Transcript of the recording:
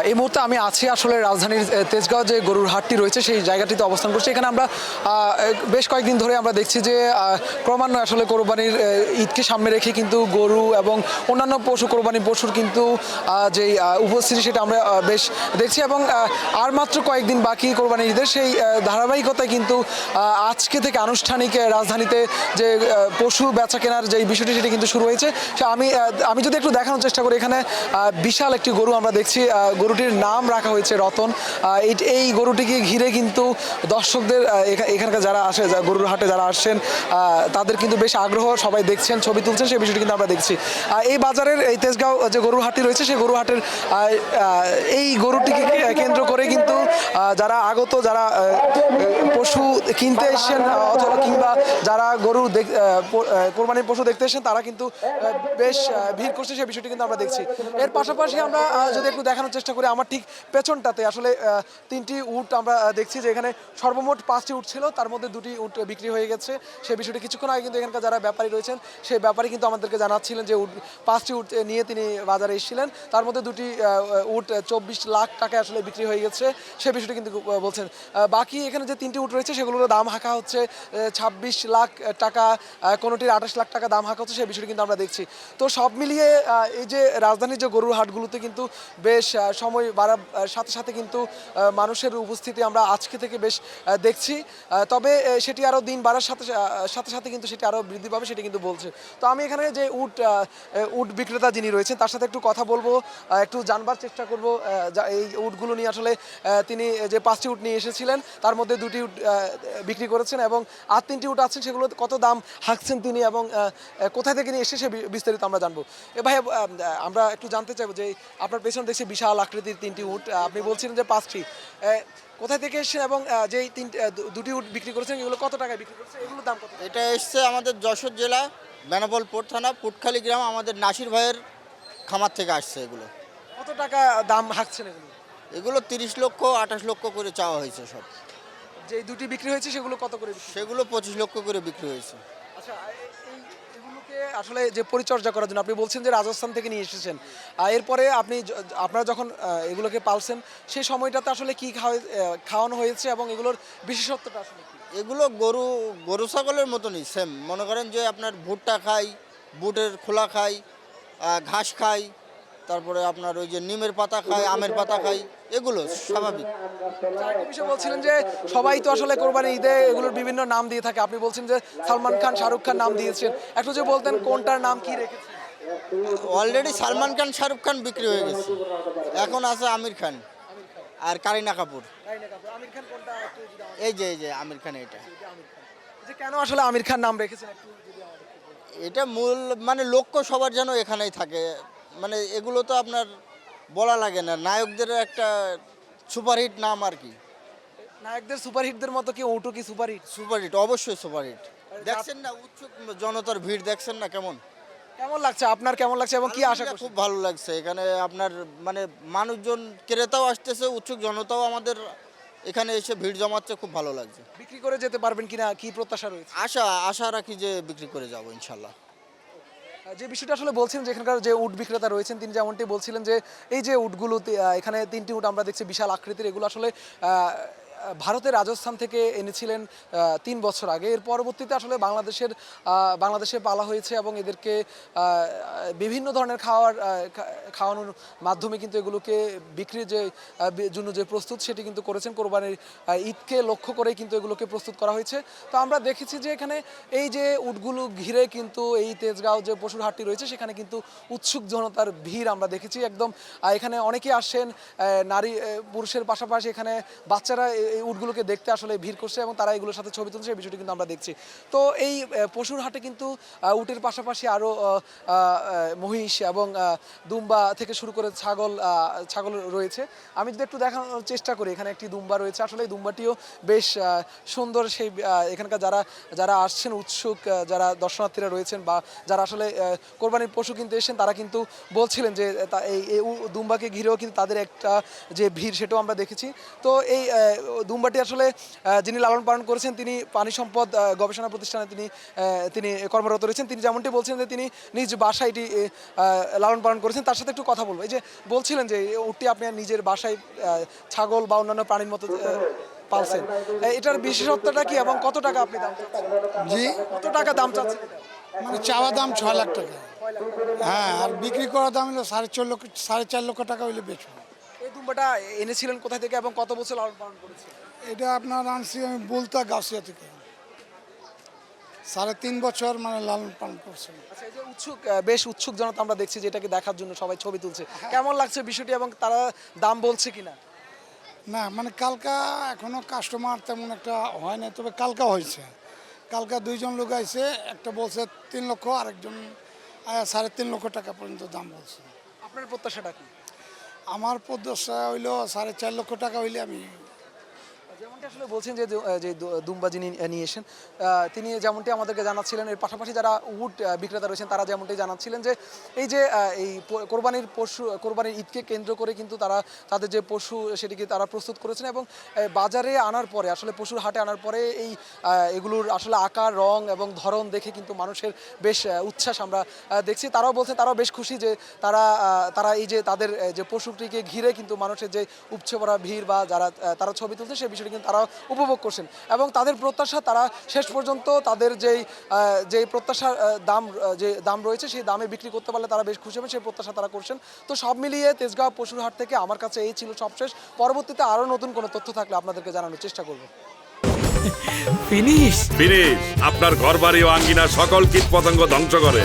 এই মুহূর্তে আমি আছি আসলে রাজধানীর তেজগাঁও যে গরুর হাটটি রয়েছে সেই জায়গাটিতে অবস্থান করছি। এখানে আমরা বেশ কয়েকদিন ধরে আমরা দেখছি যে ক্রমান্বয়ে আসলে কোরবানির ঈদকে সামনে রেখে কিন্তু গরু এবং অন্যান্য কোরবানি পশুর কিন্তু যেই উপস্থিতি সেটা আমরা বেশ দেখছি এবং আর মাত্র কয়েকদিন বাকি কোরবানির ঈদের সেই ধারাবাহিকতায় কিন্তু আজকে থেকে আনুষ্ঠানিক রাজধানীতে যে পশু বেচা কেনার যে বিষয়টি সেটি কিন্তু শুরু হয়েছে। আমি যদি একটু দেখানোর চেষ্টা করি, এখানে বিশাল একটি গরু আমরা দেখছি। গরুটির নাম রাখা হয়েছে রতন। এই গরুটিকে ঘিরে কিন্তু দর্শকদের এখানকার যারা আসে গরুর হাটে যারা আসছেন তাদের কিন্তু বেশ আগ্রহ, সবাই দেখছেন, ছবি তুলছেন, সেই বিষয়টি কিন্তু আমরা দেখছি। এই বাজারের এই তেজগাঁও যে গরুর হাটটি রয়েছে সেই গরুর হাটের এই গরুটিকে কেন্দ্র করে কিন্তু যারা আগত, যারা পশু কিনতে এসছেন অথবা কিংবা যারা গরু কোরবানির পশু দেখতে এসছেন তারা কিন্তু বেশ ভিড় করছে, সেই বিষয়টি কিন্তু আমরা দেখছি। এর পাশাপাশি আমরা যদি একটু দেখানোর চেষ্টা করি, আমার ঠিক পেছনটাতে আসলে 3টি উট আমরা দেখছি যে এখানে সর্বমোট 5টি উট ছিল, তার মধ্যে 2টি উট বিক্রি হয়ে গেছে। সেই বিষয়টি কিছুক্ষণ আগে কিন্তু এখানকার যারা ব্যাপারী রয়েছেন সেই ব্যাপারী কিন্তু আমাদেরকে জানাচ্ছিলেন যে 5টি উট নিয়ে তিনি বাজারে এসেছিলেন, তার মধ্যে 2টি উট 24 লাখ টাকায় আসলে বিক্রি হয়ে গেছে, সেই বিষয়টি কিন্তু বলছেন। বাকি এখানে যে 3টি উট রয়েছে সেগুলোর দাম হাঁকা হচ্ছে 26 লাখ টাকা, কোনোটির 28 লাখ টাকা দাম হাঁকা হচ্ছে, সেই বিষয়টি কিন্তু আমরা দেখছি। তো সব মিলিয়ে এই যে রাজধানীর যে গরুর হাটগুলোতে কিন্তু বেশ সময় বাড়ার সাথে সাথে কিন্তু মানুষের উপস্থিতি আমরা আজকে থেকে বেশ দেখছি। তবে সেটি আরও দিন বাড়ার সাথে সাথে সাথে কিন্তু সেটি আরও বৃদ্ধি পাবে, সেটি কিন্তু বলছে। তো আমি এখানে যে উট বিক্রেতা যিনি রয়েছেন তার সাথে একটু কথা বলবো, একটু জানবার চেষ্টা করব এই উটগুলো নিয়ে আসলে তিনি যে 5টি উট নিয়ে এসেছিলেন তার মধ্যে 2টি উট বিক্রি করেছেন এবং আর 3টি উট আছেন সেগুলো কত দাম হাঁকছেন তিনি এবং কোথায় থেকে নিয়ে এসে সে বিস্তারিত আমরা জানবো। ভাই, আমরা একটু জানতে চাইবো যে আপনার পেছনে দেখছি বিশাল আকৃতির 3টি উট, আপনি বলছিলেন যে 5টি, কোথায় থেকে এসেছেন এবং যেই 2টি উট বিক্রি করেছেন এগুলো কত টাকায় বিক্রি করেছেন, এগুলোর দাম কত? এটা এসছে আমাদের যশোর জেলা বেনাপোল থানা পুটখালি গ্রাম, আমাদের নাসির ভাইয়ের খামার থেকে আসছে। এগুলো কত টাকা দাম হাঁকছেন এগুলো? এগুলো 30 লক্ষ 28 লক্ষ করে চাওয়া হয়েছে সব। যে 2টি বিক্রি হয়েছে সেগুলো কত করে? সেগুলো 25 লক্ষ করে বিক্রি হয়েছে। আচ্ছা, এগুলোকে আসলে যে পরিচর্যা করার জন্য আপনি বলছেন যে রাজস্থান থেকে নিয়ে এসেছেন, এরপরে আপনারা যখন এগুলোকে পালছেন সেই সময়টাতে আসলে কি খাওয়ানো হয়েছে এবং এগুলোর বিশেষত্বটা আসলে কি? এগুলো গরু ছাগলের মতনই সেম। মনে করেন যে আপনার ভুট্টা খাই, বুটের খোলা খাই, ঘাস খাই, তারপরে আপনার ওই যে নিমের পাতা খাই, আমের পাতা খাই, এগুলো স্বাভাবিক। আরেকটা বিষয় বলছিলেন যে সবাই তো আসলে কোরবানি ঈদে এগুলোর বিভিন্ন নাম দিয়ে থাকে, আপনি বলছেন যে সালমান খান, শাহরুখ খান নাম দিয়েছেন, একটু যে বলতেন কোনটার নাম কি রেখেছেন? অলরেডি সালমান খান শাহরুখ খান বিক্রি হয়ে গেছে, এখন আছে আমির খান আর কারিনা কাপুর। আমির খান কোনটা একটু যদি এই যে আমির খান। এটা যে কেন আসলে আমির খান নাম রেখেছেন একটু যদি আমাদের বলেন। এটা মূল মানে লক্ষ্য সবার যেন এখানেই থাকে। মানে এগুলো তো আপনার বলা লাগে না, নায়কদের একটা সুপারহিট নাম আর কি। নায়কদের সুপারহিটদের মতো কি ওটু কি সুপারহিট? সুপারহিট, অবশ্যই সুপারহিট। দেখছেন না উৎসুক জনতার ভিড়, দেখছেন না কেমন? কেমন লাগছে আপনার, কেমন লাগছে এবং কি আশা করছেন? খুব ভালো লাগছে এখানে আপনার মানে মানুষজন, ক্রেতাও আসতেছে, উৎসুক জনতাও আমাদের এখানে এসে ভিড় জমাচ্ছে, খুব ভালো লাগছে। বিক্রি করে যেতে পারবেন কিনা কি প্রত্যাশা রয়েছে? আশা রাখি যে বিক্রি করে যাব ইনশাল্লাহ। যে বিষয়টা আসলে বলছিলেন যে এখানকার যে উট বিক্রেতা রয়েছেন তিনি যেমনটি বলছিলেন যে এই যে উটগুলো এখানে 3টি উট আমরা দেখছি বিশাল আকৃতির, এগুলো আসলে ভারতের রাজস্থান থেকে এনেছিলেন 3 বছর আগে। এর পরবর্তীতে আসলে বাংলাদেশে পালা হয়েছে এবং এদেরকে বিভিন্ন ধরনের খাওয়ানোর মাধ্যমে কিন্তু এগুলোকে বিক্রির জন্য যে প্রস্তুত সেটি কিন্তু করেছেন। কোরবানির ঈদকে লক্ষ্য করেই কিন্তু এগুলোকে প্রস্তুত করা হয়েছে। তো আমরা দেখেছি যে এখানে এই যে উটগুলো ঘিরে কিন্তু এই তেজগাঁও যে পশুর হাটটি রয়েছে সেখানে কিন্তু উৎসুক জনতার ভিড় আমরা দেখেছি একদম। এখানে অনেকেই আসেন, নারী পুরুষের পাশাপাশি এখানে বাচ্চারা এই উটগুলোকে দেখতে আসলে ভিড় করছে এবং তারা এগুলোর সাথে ছবি তুলছে, এই বিষয়টি কিন্তু আমরা দেখছি। তো এই পশুর হাটে কিন্তু উটের পাশাপাশি আরও মহিষ এবং দুম্বা থেকে শুরু করে ছাগল রয়েছে। আমি যদি একটু দেখানোর চেষ্টা করি, এখানে একটি দুম্বা রয়েছে, আসলে এই দুম্বাটিও বেশ সুন্দর। সেই এখানকার যারা আসছেন উৎসুক, যারা দর্শনার্থীরা রয়েছেন বা যারা আসলে কোরবানির পশু কিনতে এসেছেন তারা কিন্তু বলছিলেন যে এই দুম্বাকে ঘিরেও কিন্তু তাদের একটা যে ভিড় সেটাও আমরা দেখেছি। তো এই দুম্বাটি আসলে যিনি লালন পালন করেছেন তিনি পানি সম্পদ গবেষণা প্রতিষ্ঠানে তিনি কর্মরত রয়েছেন। তিনি যেমনটি বলছেন যে তিনি নিজ বাসায় এটি লালন পালন করেছেন। তার সাথে একটু কথা বলবো। এই যে বলছিলেন যে এই উটটি আপনি নিজের বাসায় ছাগল বা অন্যান্য প্রাণীর মতো পালছেন, এটার বিশেষত্বটা কি এবং কত টাকা আপনি দাম চাচ্ছেন? জি, কত টাকা দাম চাচ্ছেন এটা? মানে চাওয়া দাম 6 লাখ টাকা। হ্যাঁ, আর বিক্রি করার দাম হলো 4.5 লক্ষ টাকা হইলে বেচবো। এই দুম্বাটা এনেছিলেন কোথা থেকে এবং কত বছর লালন পালন করেছেন? এটা আপনার আনছি আমি বলতা গাছিয়া থেকে, 3.5 বছর মানে লালন পালন করছি। আচ্ছা, এই যে বেশ উৎসুক জনতা আমরা দেখছি যে এটাকে দেখার জন্য সবাই ছবি তুলছে, কেমন লাগছে বিষয়টি এবং তারা দাম বলছে কিনা? না মানে কালকা এখনো কাস্টমার তেমন একটা হয় না, তবে কালকা হয়েছে। কালকা 2 জন লোক আইছে, একটা বলছে 3 লক্ষ, আরেকজন 3.5 লক্ষ টাকা পর্যন্ত দাম বলছে। আপনার প্রত্যাশাটা কি? আমার প্রত্যাশা হইলো 4.5 লক্ষ টাকা হইলে আমি। যেমনটি আসলে বলছেন যে যে দুম্বা যিনি নিয়ে এসেন তিনি যেমনটি আমাদেরকে জানাচ্ছিলেন, এর পাশাপাশি যারা উট বিক্রেতা রয়েছেন তারা যেমনটি জানাচ্ছিলেন যে এই যে এই কোরবানির ঈদকে কেন্দ্র করে কিন্তু তারা তাদের যে পশু সেটিকে তারা প্রস্তুত করেছেন এবং বাজারে আনার পরে আসলে পশুর হাটে আনার পরে এই এগুলোর আসলে আকার, রং এবং ধরন দেখে কিন্তু মানুষের বেশ উচ্ছ্বাস আমরা দেখছি। তারাও বলছে তারাও বেশ খুশি যে তারা এই যে তাদের যে পশুটিকে ঘিরে কিন্তু মানুষের যে উপচে পড়া ভিড় বা তারা ছবি তুলছে সেই বিষয়টি কিন্তু তারা উপভোগ করছেন এবং তাদের প্রত্যাশা তারা শেষ পর্যন্ত তাদের যেই প্রত্যাশার দাম রয়েছে সেই দামে বিক্রি করতে পারলে তারা বেশ খুশি হবে, সেই প্রত্যাশা তারা করছেন। তো সব মিলিয়ে তেজগাঁও পশুর হাট থেকে আমার কাছে এই ছিল সবশেষ। পরবর্তীতে আরও নতুন কোনো তথ্য থাকলে আপনাদেরকে জানানোর চেষ্টা করব। ফিনিশ আপনার ঘরবাড়ি ও আঙ্গিনা সকল কীটপতঙ্গ ধ্বংস করে।